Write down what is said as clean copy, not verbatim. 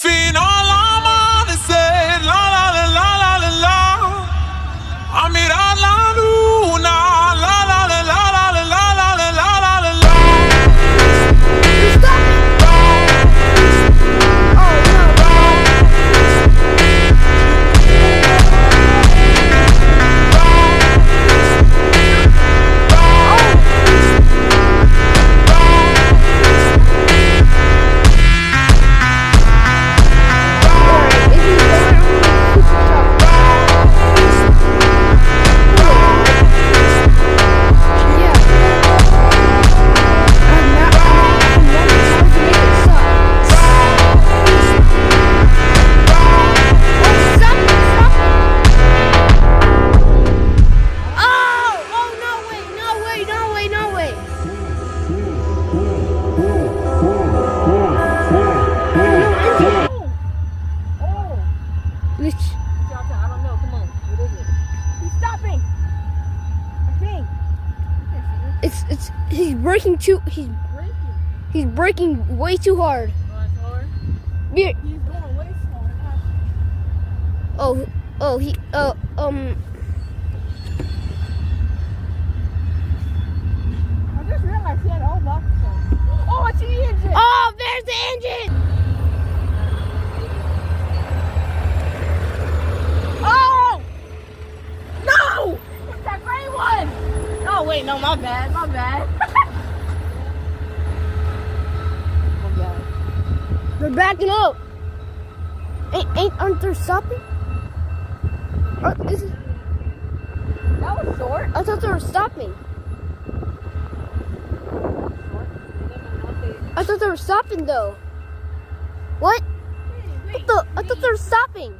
fin, al amanecer, la la la la la la la, a mirar la luna, la la la la la la la la la la la la. I don't know. Come on. What is it? He's stopping. I think. He's braking way too hard. Going slower? Here. He's going way slower. I just realized he had all box. Oh, I see the engine. Oh, there's the engine. Oh! No! It's that gray one! Oh, wait, no, my bad, my bad. My bad. They're backing up. Aren't they stopping? That was short. I thought they were stopping. I thought they were stopping though. What? Wait. I thought they were stopping.